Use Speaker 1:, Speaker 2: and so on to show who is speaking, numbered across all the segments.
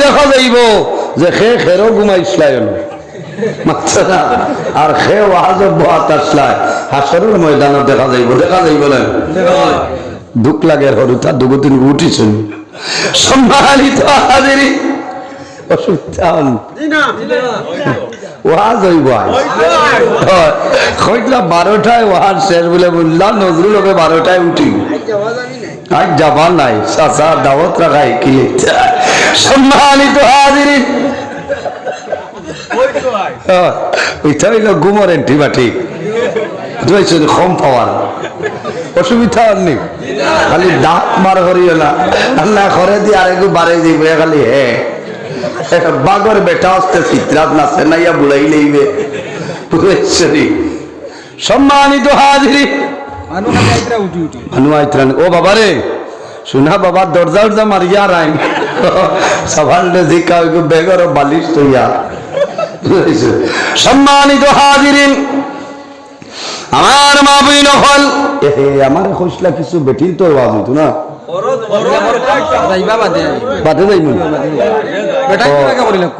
Speaker 1: দেখা যাইব যে খেরো ঘুমাইছিলাই না আর খে ওয়াজ বহাত আসলাই হাসরের ময়দানে দেখা যাইব না দুঃখ লাগে হরুতা দুগুদিন উঠিছেন সম্মানিত হাজিরি অসুবিধা ওয়াজ হইব কইলা 12টায় ওয়াজ শেষ বলে বললাম নজরুল হবে 12টায় উঠি আজ যাবার নাই চাচা দাওয়াত রাখাই কি সম্মানিত হাজিরি ওইটা হইল ঘুমোর এন্টিবায়োটিক কম পাওয়ার অসুবিধা নেই খালি দাঁত মার করিও না আল্লাহ করে দিয়ে আরেকটু বাড়াই দিব খালি বাগর বেটা আসতে চিত্রাত নাচে নাইয়া বুড়াই লইবে সম্মানিত হাজিরি ও বাবা রে শুনা বাবা দরজা উর্জা মারিয়া রাই সবার জিকা বেগর বালিশ তৈয়া সম্মানিত হাজিরিন আমার মা বই নকল আমার খসলা কিছু বেটির তোর বাজ হইতো না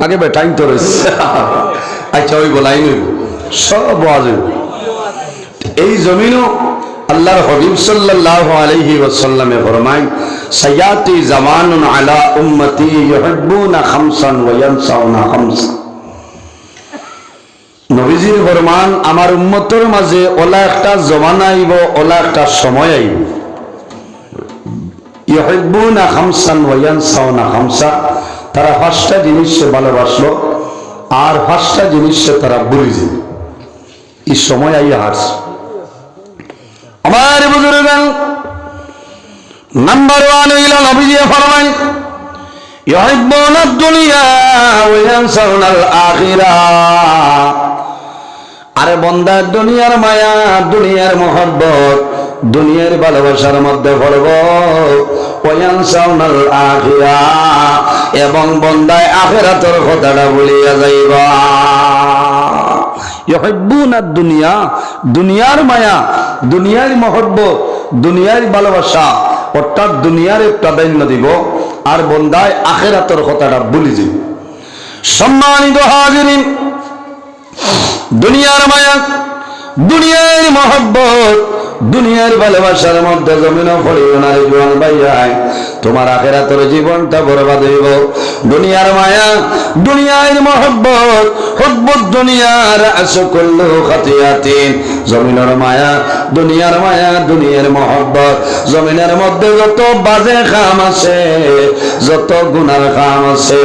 Speaker 1: আগে বেটাই তোর আচ্ছা ওই বলাই নই সব বাজ এই জমিনও আল্লাহর হাবিব সাল্লাল্লাহু আলাইহি ওয়াসাল্লামে ফরমায় সায়াতি জামানুন আলা উম্মতি ইউহিব্বুনা খামসান ওয়া ইয়ানসাউনা খামসান নবীজির ফরমান আমার উম্মতের মাঝে ওলা একটা জমানা আইব ওলা একটা সময় আইব ইউহিব্বুনা খামসান ওয়া ইয়ানসাউনা খামসা তারা পাঁচটা জিনিসকে ভালোবাসলো আর পাঁচটা জিনিসকে তারা ভুলে যাবে এই সময় আইয়া হারছে আমার বুজুর্গান নাম্বার 1 হইল নবীজি ফরমান ইউহিব্বুনা দুনিয়া ওয়া ইয়ানসাউনা আল আখিরাহ আরে বান্দা দুনিয়ার মায়া দুনিয়ার মহব্বত দুনিয়ার ভালোবাসার মধ্যে পড়ব ওয়া ইয়ানসাউনা আল আখিরাহ এবং বান্দায় আখিরাতের কথাটা ভুলিয়া যাইবা ইউহিব্বুনা দুনিয়া দুনিয়ার মায়া দুনিয়ার মহব্বত দুনিয়ার ভালোবাসা অর্থাৎ দুনিয়ার প্রাধান্য দিব আর বান্দায় আখিরাতের কথাটা ভুলে যাবে সম্মানিত হাজিরিন দুনিয়ার মায়া দুনিয়ার মহব্বত দুনিয়ার ভালোবাসার মধ্যে জমিনও পড়িও না রে জোয়ান ভাইয়াই তোমার আখিরাতের জীবনটা বরবাদ হইব দুনিয়ার মায়া দুনিয়ার মহব্বত হুব্বুদ দুনিয়ার আসকুল্লু খাতিয়াতিন জমিনের মায়া দুনিয়ার মহব্বত জমিনের মধ্যে যত বাজে কাম আছে যত গুনার কাম আছে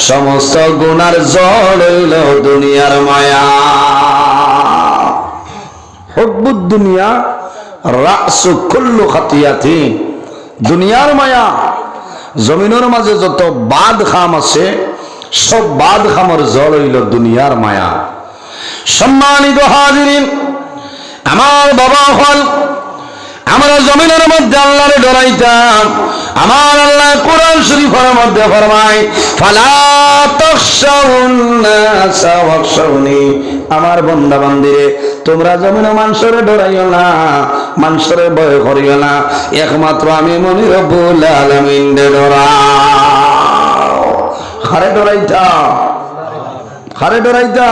Speaker 1: সমস্ত গুনার জল হইল দুনিয়ার মায়া হুব্বুদ দুনিয়া রাসু কুল্লু খাতিয়াতিন দুনিয়ার মায়া জমিনের মাঝে যত বাদ খাম আছে সব বাদ খামর জল হইল দুনিয়ার মায়া সম্মানিত হাজিরিন আমার বাবা হল আমরা জমিনের মধ্যে আল্লাহরে ডরাইতাম আমার আল্লাহ কোরআন শরীফের মধ্যে ফরমায় ফালা তাখশাউন নাসা ওয়াখশাউনি আমার বান্দা বান্দিরে তোমরা জমিনে মানুষের ডরাইও না মানুষের ভয় করিও না একমাত্র আমি মনি রব্বুল আলামিন ডরাও খারে ডরাইতা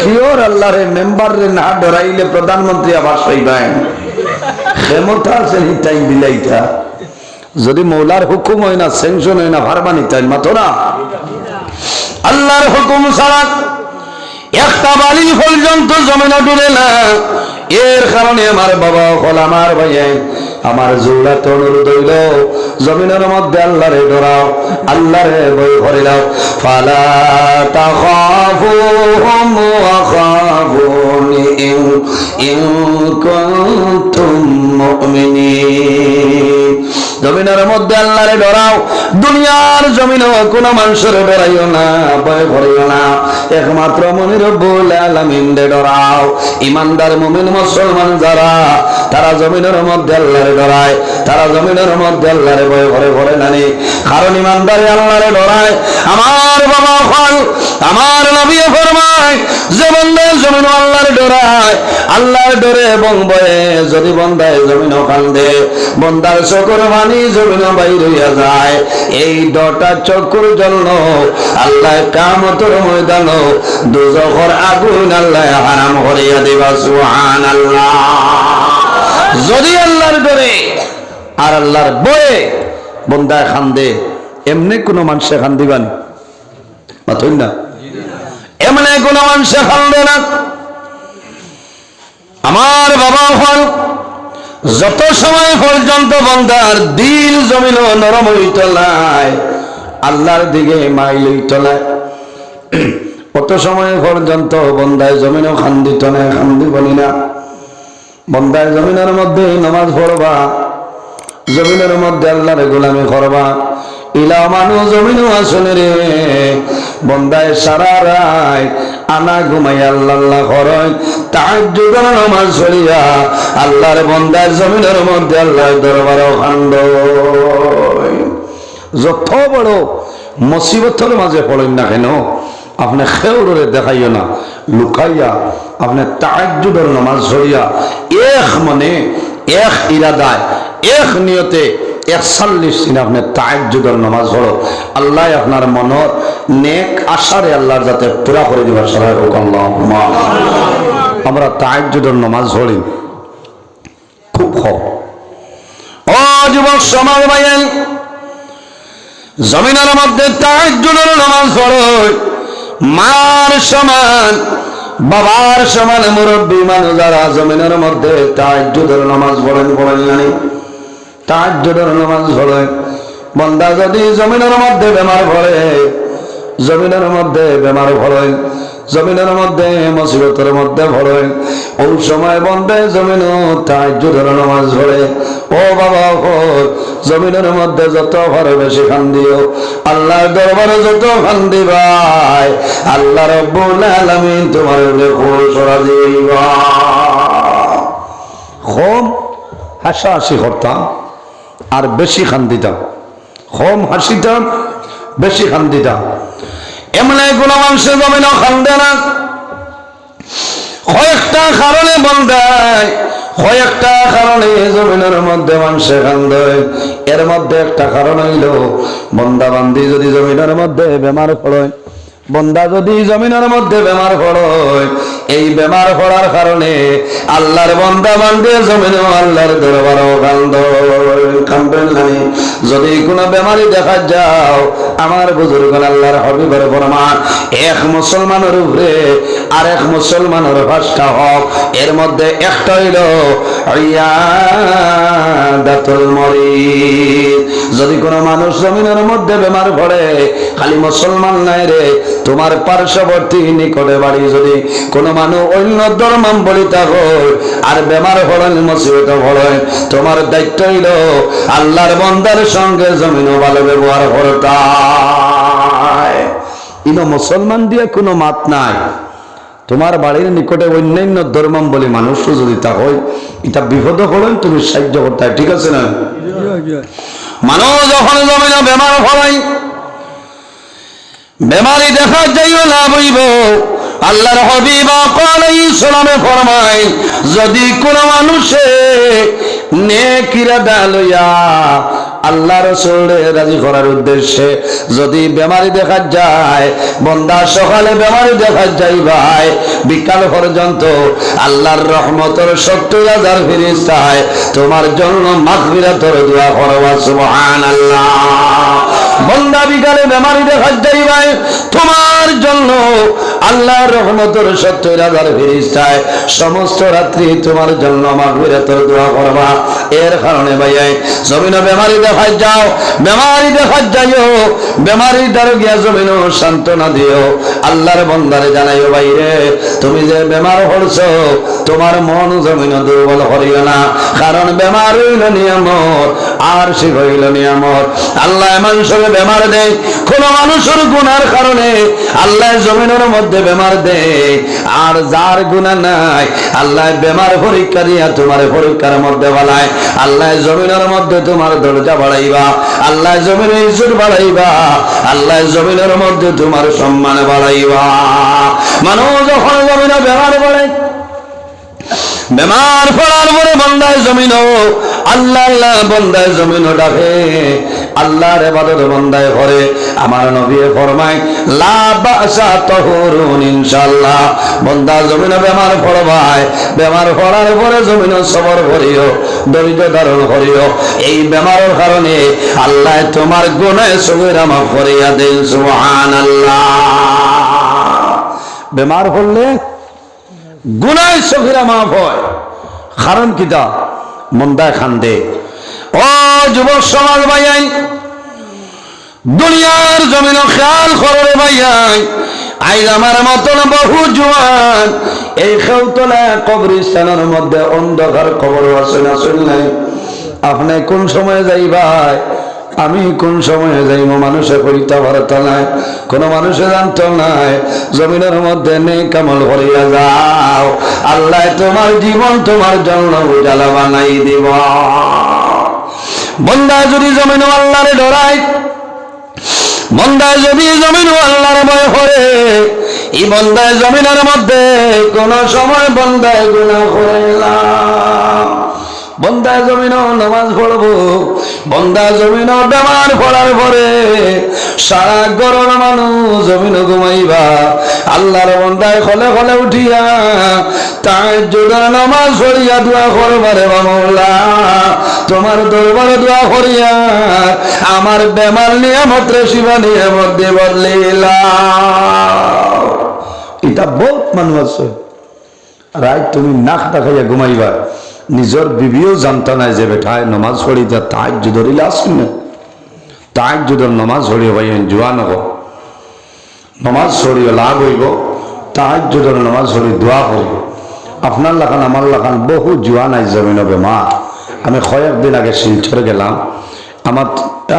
Speaker 1: কিওর আল্লাহরে মেম্বার রে না ডরাইলে প্রধানমন্ত্রী আবাস পাইবেন ক্ষমতা আছে নিতাই বিলাইতা যদি মৌলার হুকুম হয় না স্যাংশন হয় না ভারবা নিতাই মাত্র না আল্লাহর হুকুম ছাড়া একটা বালি পর্যন্ত জমিনে ডুবে না এর কারণে আমার বাবা হল আমার ভাইয়াই আমার জোড়া তো অনুরোধ হইল জমিনের মধ্যে আল্লাহরে ডরাও আল্লাহরে ভয় করে দাও ফালা তাখাফুহুম ওয়া খাফুনি ইন কুনতুম মুমিনিন জমিনের মধ্যে আল্লাহরে ডরাও দুনিয়ার জমিনে কোনো মানুষের ডরাইও না ভয় করিও না একমাত্র মনির রব্বুল আলামিনরে ডরাও ইমানদার মুমিন মুসলমান যারা তারা জমিনের মধ্যে আল্লাহরে ডরায় তারা জমিনের মধ্যে আল্লাহরে ভয় করে নানি কারণ ইমানদারে আল্লাহরে ডরায় আমার বাবা হল আমার নবী ফরমান ফরমায় যে বান্দা জমিন আল্লাহর ডরায়, আল্লাহর ডরে এবং ভয়ে যদি বান্দায় জমিন কান্দে, বান্দার চোখের পানি জমিন বাইর হইয়া যায়। এই ডটা চক্ষুর জন্য আল্লাহ কিয়ামতের ময়দান দোজখের আগুন আল্লাহ হারাম করিয়া দিবা। সুবহানাল্লাহ। যদি আল্লাহর ডরে আর আল্লাহর ভয়ে বান্দায় কান্দে, এমনি কোন মানুষে কান্দিবানি মাথুন না, এমনি কোন মানুষে কান্দে না। আমার বাবা হল যত সময় পর্যন্ত বান্দার দিল জমিন নরম হইত নাই, আল্লাহর দিকে মাইল হইত নাই, কত সময় পর্যন্ত বান্দায় জমিনও কান্দিত না, কান্দিবনি না। বান্দায় জমিনের মধ্যে নামাজ পড়বা, জমিনের মধ্যে আল্লাহর গোলামি করবা। ইলা মানুষ জমিনও আসনে রে, বন্দায় সারা রাত আনা ঘুমাই আল্লাহ আল্লাহ করেন, তাহাজ্জুদের নামাজ পড়িয়া আল্লাহর বন্দায় জমিনের মধ্যে আল্লাহর দরবারও কান্দ। যত বড় মুসিবতের মাঝে পড়েন না কেন, আপনি খেউরে দেখাইও না, লুকাইয়া আপনি তাহাজ্জুদের নামাজ পড়িয়া এক মনে এক ইরাদায় এক নিয়তে 41 দিন আপনি তাহাজ্জুদের নামাজ পড়ো, আল্লাহ আপনার মনের নেক আশারে আল্লাহর যাতে পুরা করে দিবার সহায় হোক। আল্লাহুম্মা। আমরা তাহাজ্জুদের নামাজ পড়ি খুব কম। ও যুবক সমাজ ভাইয়ের, জমিনের মধ্যে তাহাজ্জুদের নামাজ পড়ো, মার সমান বাবার সমান মুরব্বী মানুষ যারা জমিনের মধ্যে তাহাজ্জুদের নামাজ পড়েন, পড়েন জানি তাহাজ্জুদের নামাজ পড়ে। বান্দা যদি জমিনের মধ্যে বেমার পড়ে, জমিনের মধ্যে বেমার পড়ে, জমিনের মধ্যে মুসিবতের মধ্যে পড়ে, ওই সময় বন্ধে জমিন তাহাজ্জুদের নামাজ পড়ে। ও বাবা জমিনের মধ্যে যত পারো বেশি কান্দিও, আল্লাহর দরবারে যত কান্দিবাই, আল্লাহ রাব্বুল আলামিন তোমার খুশ রাজি হইবা। খুব হাসাহাসি করতাম আর বেশি কান্দিতাম, কম হাসিতাম বেশি কান্দিতাম। এমন কোন মানুষের জমিনও কান্দে না, কয়েকটা কারণে বন্ধায়, কয়েকটা কারণে জমিনের মধ্যে মানুষে কান্দে। এর মধ্যে একটা কারণ হইল বন্দা বান্দি যদি জমিনের মধ্যে বেমার পড়ে, বন্দা যদি জমিনের মধ্যে বেমার পড়ে, এই বেমার পড়ার কারণে আল্লাহর বন্দা বান্দে জমিনে আল্লাহর দরবারও কান্দবেন নাই। যদি কোনো বেমারি দেখা যাও, আমার বুজুর্গ আল্লাহর হাবিবের ফরমান, এক মুসলমানের উপরে আর এক মুসলমানের ভাষা হক, এর মধ্যে একটা হইল ইয়াদাতুল মরিদ। যদি কোনো মানুষ জমিনের মধ্যে বেমার পড়ে, খালি মুসলমান নাই রে, তোমার পার্শ্ববর্তী নিকটে বাড়ি যদি কোনো মানুষ অন্য ধর্মাবলম্বী থাকো আর বেমার পড়েন, মুসিবতে পড়েন, তোমার দায়িত্ব হইল আল্লাহর বান্দার সঙ্গে জমিনও ভালো ব্যবহার করতে। ইনো মুসলমান দিয়ে কোনো মাত নাই। তোমার বাড়ির নিকটে অন্যান্য ধর্মাবলম্বী মানুষও যদি থাকো, এটা বিপদ হলেন তুমি সাহায্য করতে, ঠিক আছে না? মানুষ যখন জমিনে বেমার পড়াই, বেমারি দেখা যাইও না বইব, আল্লাহর হাবিব আলাইহিস সালামে ফরমায়, যদি কোন মানুষে নেক ইরাদা লইয়া আল্লাহ রাসূলের রাজি করার উদ্দেশ্যে যদি বেমারি দেখা যায়, বন্দা সকালে বেমারি দেখা যায় ভাই, বিকাল পর্যন্ত আল্লাহর রহমতের 70,000 ফেরেশতায় তোমার জন্য মাগফিরাতের দোয়া করবা। সুবহানাল্লাহ। বন্দা বিকালে বেমারি দেখা যায় ভাই, তোমার জন্য আল্লাহর রহমতের 70,000 ফেরেশতায় সমস্ত রাত্রি তোমার জন্য মাগফিরাতের দোয়া করবা। এর কারণে ভাই জমিনে বেমারি দেখা যাও, বেমারি দেখা যাইও, বেমারি দ্বারা গিয়া জমিন সান্ত্বনা দিও, আল্লাহর বন্দারে জানাইও ভাই রে, তুমি যে বেমার হলছো, তোমার মন জমিন দুর্বল করিও না, কারণ বেমার হইল নিয়ামত আর সে হইল নিয়ামত। আল্লাহ মানুষের মধ্যে বেমার দেয়, কোন মানুষের গুনার কারণে আল্লাহ জমিনের মধ্যে বেমার দেয়। আর যার গুনাহ নাই আল্লাহ বেমার পরীক্ষা দিয়া তোমার পরীক্ষার মধ্যে বালায়। আল্লাহ জমিনের মধ্যে তোমার দরজা বাড়াইবা, আল্লাহ জমিনের ইজ্জত বাড়াইবা, আল্লাহ জমিনের মধ্যে তোমার সম্মান বাড়াইবা। মানুষ যখন জমিনে বেমার পড়ে, বেমার পড়ার পরে বান্দায় জমিন আল্লাহ আল্লাহ বান্দায় জমিন ডাকে, আল্লাহর ইবাদত বান্দায় করে। আমার নবী ফরমায় লা বাসা তাহুরুন ইনশাআল্লাহ। বান্দা জমিনে বেমার পড়বায়, বেমার পড়ার পরে জমিন সবর করিও, ধৈর্য ধারণ করিও। এই বেমারের কারণে আল্লাহ তোমার গুনাহ সগীরা মাফ করিয়া দেন। সুবহানাল্লাহ। বেমার পড়লে গুনাহ সগীরা মাফ হয়। কারণ কিটা? মন্দায় খান্দে। ও যুবক সমাজ ভাইয়াই, দুনিয়ার জমিন খেয়াল করে ভাইয়াই, আইজ আমার মতন বহু জওয়ান এই খেউতলা কবরস্থানের মধ্যে অন্ধকার কবর আছে না শুনলেন? আপনি কোন সময় যাইবাই, আমি কোন সময়ে যাইব মানুষে কইতে পারত নাই, কোন মানুষে জানত নাই। জমিনের মধ্যে নেক আমল করিয়া যাও, আল্লাহ তোমার জীবন তোমার জন্য উজালা বানাই দিব। বান্দা যদি জমিন আল্লাহরে ডরায়, বান্দা যদি জমিন আল্লাহর ভয় করে, এই বান্দায় জমিনের মধ্যে কোন সময় বান্দায় গুনাহ করে না। বন্দা জমিন নামাজ পড়বো, বন্দা জমিন বেমার পড়ার পরে সারা গরম মানুষ জমিন ঘুমাইবা। আল্লাহর বন্দায় খলে খলে উঠিয়া তাহাজ্জুদের নামাজ পড়িয়া দোয়া করবারে মাওলা, তোমার দরবারে দোয়া করিয়া আমার বেমার নিয়ামত শিবা নিয়ামত দেবার লীলা। এটা বহুত মানুষ আছে রাত তুমি নাক দেখাইয়া ঘুমাইবা, নিজের বিবিও জানতা নাই যে বেঠায় নমাজ পড়ি যা তাহাজ্জুদের ইলা আসুন না। তাহাজ্জুদের নমাজ পড়িও ভাই জোয়ান হব, নমাজ পড়িও লাভ হইব। তাহাজ্জুদের নমাজ পড়ি দোয়া করব। আপনার লাখান আমার লাখান বহু জোয়ান আই জমিন বেমার। আমি কয়েকদিন আগে শিলচর গেলাম,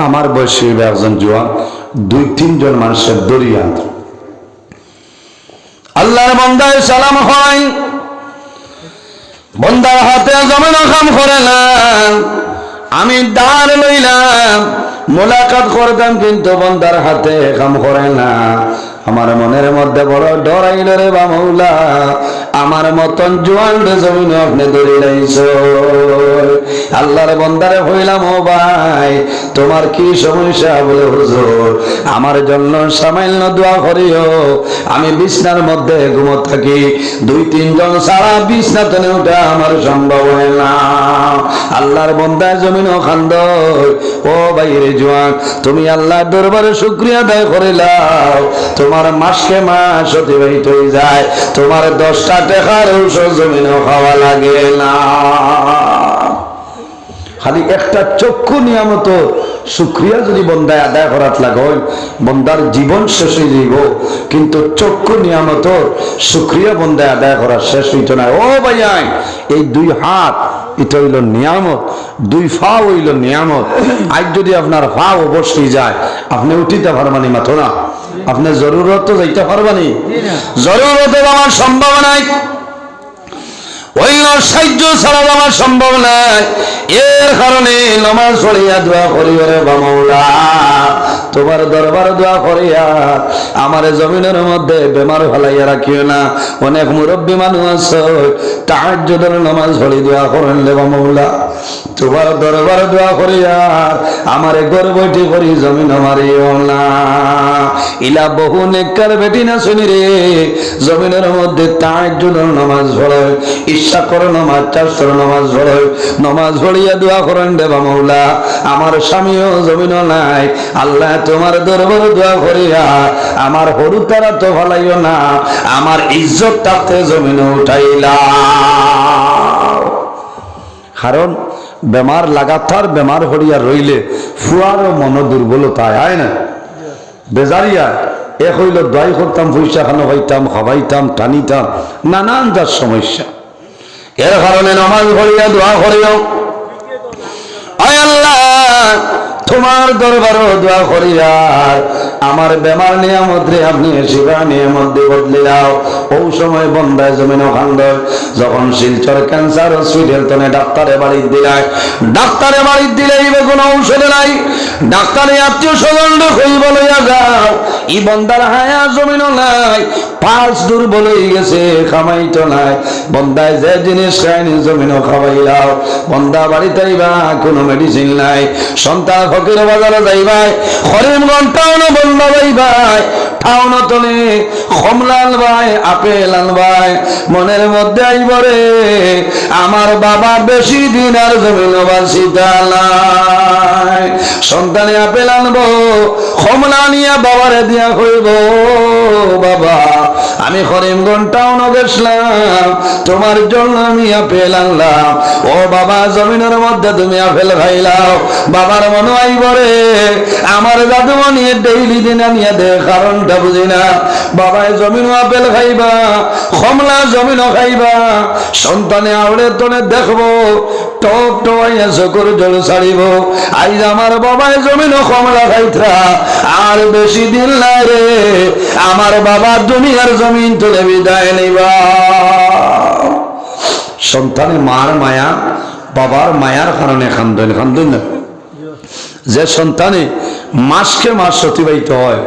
Speaker 1: আমার বয়সী একজন জোয়ান 2-3 জন মানুষের দরিয়া আল্লাহর বান্দায় সালাম হয়, বন্দার হাতে জমিন কাম করে না। আমি দাঁড় লইলাম মোলাকাত করতাম, কিন্তু বন্দার হাতে কাম করে না। আমার মনের মধ্যে বড় ডর আইল রে বা মৌলা, আমার মতন জোয়ান রে জমিন আপনি ধরে লাইছো। আল্লাহর বন্দারে হইলাম, ও ভাই তোমার কি সমস্যা? বলে হুজুর আমার জন্য সামান্য দোয়া করিও, আমি বিছনার মধ্যে ঘুমো থাকি, 2-3 জন সারা বিছনাতে উঠা আমার সম্ভব হয় না। আল্লাহর বন্দায় জমিন খান্দ, ও ভাই রে জোয়ান তুমি আল্লাহর দরবারে শুকরিয়া আদায় করে লাও, তোমার মাসকে মাস অতিবাহিত হয়ে যায়, তোমার 10টা টাকার ঔষধ জমিনও খাওয়া লাগে না। খালি একটা চক্ষু নিয়ামত শুকরিয়া যদি বন্দায় আদায় করার লাগে, বন্দার জীবন শেষ হয়ে যাইব, কিন্তু চক্ষু নিয়ামত শুকরিয়া বন্দায় আদায় করা শেষ হইত না। ও ভাইয়াই, এই 2 হাত এটা হইল নিয়ামত, 2 পা হইল নিয়ামত। আজ যদি আপনার পা অবশ্যই যায়, আপনি উঠিতে পারবানি মাথো না, আপনি জরুরত তো যাইতে পারবানি, জরুরত আমার সম্ভব নাই, অন্য সাহায্য ছাড়া আমার সম্ভব নাই। এর কারণে নামাজ পড়িয়া দোয়া করিও রে মাওলা, তোমার দরবার দোয়া করিয়া আমার জমিনের মধ্যে বেমার ফেলাইয়া রাখিও না। অনেক মুরব্বী মানুষ আছে তাহাজ্জুদের নামাজ পড়ি দোয়া করেন রে মাওলা, তোমার দরবার দোয়া করিয়া আমারে গর্বটি করি জমিন মারিও না। ইলা বহু নেককার বেটি না শুনি রে, জমিনের মধ্যে তাহাজ্জুদের নামাজ পড়ে, ইশা করে নামাজ, চাষর নামাজ পড়ে, নামাজ পড়িয়া দোয়া করেন রে মাওলা আমার স্বামীও জমিনও নাই, আল্লাহ তোমার দরবার দোয়া করিয়া আমার হরু তারা তো ভালাইও না, আমার ইজ্জত তাতে জমিনে উঠাইলা। কারণ বেমার লাগাতার বেমার হরিয়া রইলে ফুয়ার মন দুর্বলতা হয় না, বেজারিয়া এক হইল দোয়াই করতাম, পয়সা খানো হইতাম, খাবাইতাম, টানিতাম, নানান যার সমস্যা। এর কারণে নামাজ পড়িয়া দোয়া করিও, আয় আল্লাহ তোমার দরবারও দোয়া করি আর আমার বেমার নিয়ামত রে আপনি শিবা নিয়ামত দিয়ে বদলে দাও। ওই সময় বন্দায় জমিন খান্দ যখন শিলচর ক্যান্সার হসপিটাল তনে ডাক্তারে বাড়ি দিলাই, ডাক্তারে বাড়ি দিলে কোনো ঔষধ নাই, ডাক্তারে আত্মীয় স্বজন হইব লইয়া যাও, ই বন্দার হায়া জমিন নাই, পালস দুর্বল হয়ে গেছে, খামাইতো নাই, বন্দায় যে জিনিস খায়নি জমিনও খাওয়াইলাও। বন্দা বাড়িতে আইবা কোনো মেডিসিন নাই, সন্তান ফকির বাজারে যাইবাই, হরিমগঞ্জ টাউন বন্ধ যাইবাই, টাউন তলে কমলা আনবাই, আপেল আনবাই, মনের মধ্যে আইবরে আমার বাবা বেশি দিন আর জমিন বাসিতা নাই। সন্তানে আপেল আনবো, কমলা নিয়া বাবারে দিয়া কইব বাবা আমি করিমগঞ্জ টাউন গেছিলাম, তোমার জন্য আমি আপেল আনলাম। ও বাবা জমিনের মধ্যে তুমি আপেল খাইলাও, বাবার মনে আইবরে আমার দাদুমণি ডেইলি দিন আনিয়া দে, কারণটা বুঝি না। বাবায় জমিনও আপেল খাইবা, কমলা জমিনও খাইবা, সন্তানে আওড়ে তনে দেখবো টক টোয়াইয়া চকুর জল ছাড়িব। আইজ আমার বাবায় জমিনও কমলা খাইত্রা, আর বেশি দিন নাই রে আমার বাবা দুনিয়ার জমিন তুলে বিদায় নিবা। সন্তানে মার মায়া, বাবার মায়ার কারণে খান্দন খান্দন না। যে সন্তানে মাসকে মাস অতিবাহিত হয়,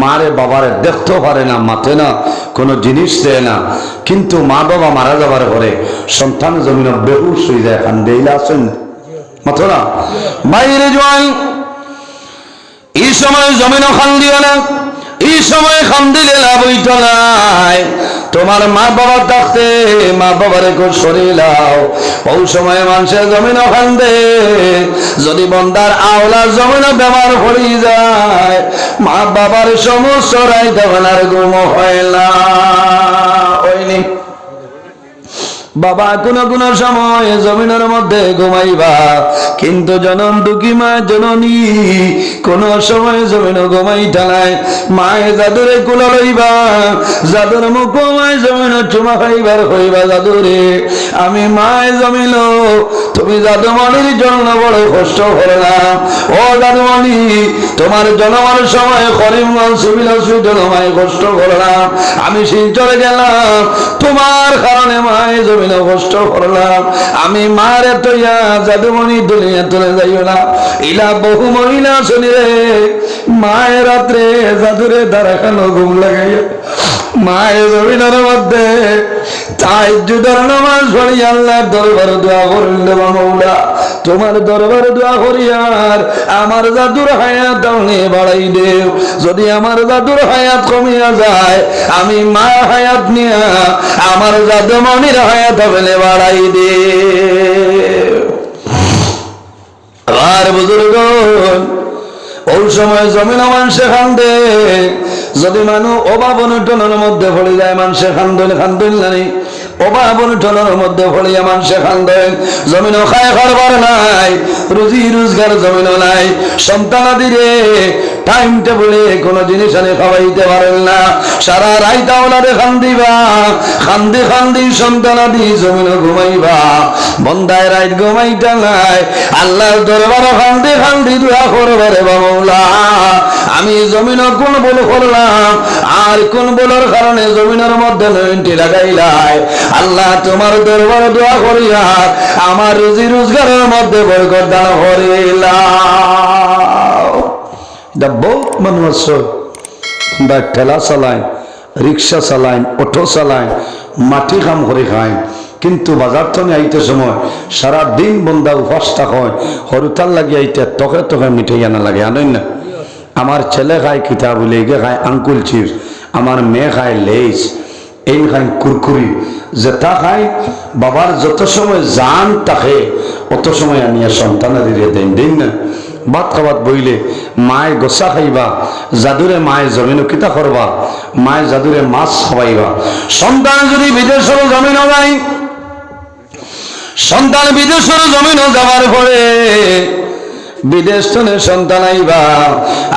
Speaker 1: মারে বাবারে দেখতেও পারে না, মাথে না, কোনো জিনিস দেয় না, কিন্তু মা বাবা মারা যাবার পরে সন্তান জমিন বেহুশ হয়ে যায়, খান্দেইলা আছেন মাথো না বাইরে জোয়াই। এই সময় জমিনও খান দিও না, এই সময় খান দিলে লাভ হইত নাই। তোমার মা বাবা থাকতে মা বাবারে শরীরাও, ওই সময় মানুষের জমিনও খান্দে। যদি বন্দার আওলা জমিনও বেমার পড়ি যায়, মা বাবার সমস্ত রাই তখন আর ঘুম হয় না। হয়নি বাবা কোন কোন সময় জমিনের মধ্যে ঘুমাইবা, কিন্তু জনম দুঃখী মা জননী কোন সময় জমিন ঘুমাইতা নাই। মায়ে জাদুরে কুল লইবা, জাদুর মুখ মায় জমিন চুমা খাইবার হইবা, জাদুরে আমি মায়ে জমিল, তুমি জাদুমণির জন্য বড় কষ্ট করলাম। ও জাদুমণি তোমার জন্মের সময় করিমগঞ্জ সিভিল হসপিটাল মায়ে কষ্ট করলাম, আমি শিলচরে গেলাম তোমার কারণে মায়ে জমিন কষ্ট করলাম। আমি মারে তৈয়া জাদুমণি দুনিয়া তুলে যাইও না। ইলা বহু মহিলা শুনি রে মায়ের রাত্রে জাদুরে দ্বারা খানো ঘুম লাগাইয়া মায়ের জমিনের মধ্যে তাহাজ্জুদের নামাজ পড়ি আল্লাহর দরবারে দোয়া করিলে মওলা তোমার দরবারে দোয়া করি আর আমার জাদুর হায়াত দাও বাড়াই দেও। যদি আমার জাদুর হায়াত কমিয়া যায়, আমি মা হায়াত নিয়া আমার জাদুমণির হায়াত হবে বাড়াই দেও। আর বুজুর্গ ওই সময় জমিন মানুষে খান্দে, যদি মানুষ অভাব অনুটনের মধ্যে পড়ে যায় মানুষে খান্দন খান্দন নাই, অভাব অনুটনের মধ্যে পড়িয়া মানুষে খান্দন। জমিনও খায় খাবার নাই, রুজি রোজগার জমিনও নাই, সন্তানাদিরে টাইম টেবলে কোনো জিনিস আনে খাওয়াইতে পারেন না। সারা রাইতা ওলারে খান্দিবা, খান্দি খান্দি সন্তানাদি জমিনও ঘুমাইবা, বন্দায় রাইত ঘুমাইতে নাই। আল্লাহর দরবারে খান্দি খান্দি দোয়া করবারে বাবা আমি জমিন কোন বল করলাম আর কোন বলার কারণে জমিনের মধ্যে নয়নটি লাগাইলাই। আল্লাহ তোমার দরবারে দোয়া করিয়া আমার রুজি রোজগারের মধ্যে বরকত দান করিলাম। বহুত মানুষ বা ঠেলা চালায়, রিক্সা চালায়, অটো চালায়, মাটি কাম করে খায়, কিন্তু বাজার থেকে আইতে সময় সারা দিন বন্ধা উপাসটা হয়, হরুতাল লাগি আইতে তোকে তোকে মিঠাই আনা লাগে আনেন না। আমার ছেলে খায় কিতাব লেগে খায় আঙ্কুল চিপস, আমার মেয়ে খায় লেস, এই খায় কুরকুরি, যেটা খায় বাবার যত সময় জান থাকে অত সময় আনিয়া সন্তানা দিয়ে দেন দিন না। ভাত খাবাত বইলে মায়ে গোসা খাইবা, জাদুরে মায়ে জমিন কিতা করবা, মায়ে জাদুরে মাছ খাওয়াইবা। সন্তান যদি বিদেশের জমিন যায়, সন্তান বিদেশের জমিন যাবার পরে বিদেশ থেকে সন্তান আইবা,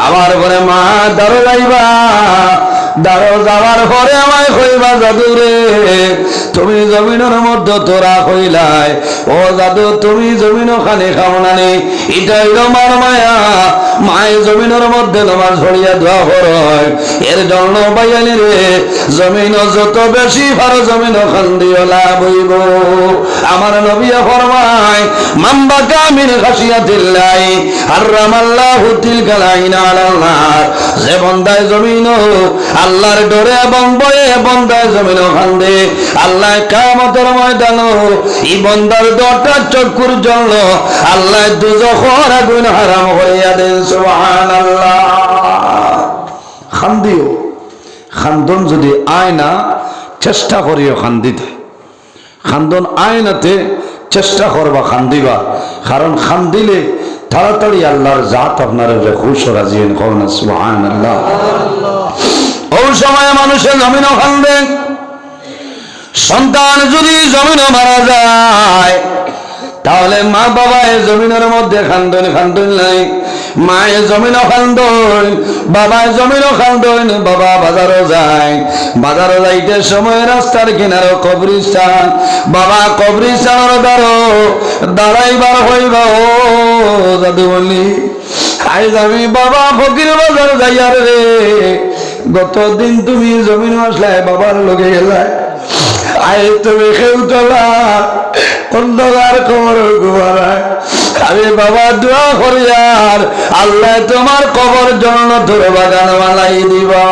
Speaker 1: আবার পরে মা দাঁড়ো যাইবা, দাঁড়ো যাওয়ার পরে আমায় কইবা জাদু রে তুমি জমিনের মধ্যে তোরা কইলাই ও জাদু তুমি জমিনও খানে খাও না নি এটাই আমার মায়া মায়ে জমিনের মধ্যে নামাজ পড়িয়া দোয়া করয় এর জন্য বাইয়ালি রে জমিন যত বেশি ভালো জমিন খান্দিও লাভ হইব আমার নবিয়া ফরমায় মাম্বা কামিন খাসিয়াতিল্লাহ হারামাল্লাহু তিলকাল আইনা আলাল্লাহ যে বান্দায় জমিন আল্লাহর ডরে এবং ভয়ে বান্দায় জমিন খান্দে আল্লাহ কিয়ামতের ময়দানে এই বান্দার দুটা চক্ষুর জন্য আল্লাহ দুজখের আগুন হারাম করিয়া দেন সুবহানাল্লাহ খান্দিও খান্দন যদি আয় না চেষ্টা করিও খান্দিতে খান্দন আয়নাতে চেষ্টা করবা খান্দিবা কারণ খান্দিলে তাড়াতাড়ি আল্লাহর জাত আপনার খুশ রাজি হন সুবহানাল্লাহ ওই সময় মানুষের জমিনও খান্দে সন্তান যদি জমিনও মারা যায় তাহলে মা বাবা জমিনের মধ্যে খান্দন নাই মায়ে জমিনও খান্দন বাবায় জমিনও খান্দন বাবা বাজারও যায় বাজারও যাইতে সময় রাস্তার কিনারও কবরিস্তান বাবা কবরিস্তানের দাঁড়াইবার হইবা ও দাদু বলি আজ আমি বাবা ফকির বাজার যাইয়ার রে গতদিন তুমি জমিন আসলে বাবার লগে গেলায় আয় তুমি খেউ তোলা অন্ধকার কবর ঘুমারায় আমি বাবা দোয়া করি আর আল্লাহ তোমার কবর জন্য তোর বাগান বানাই দিবা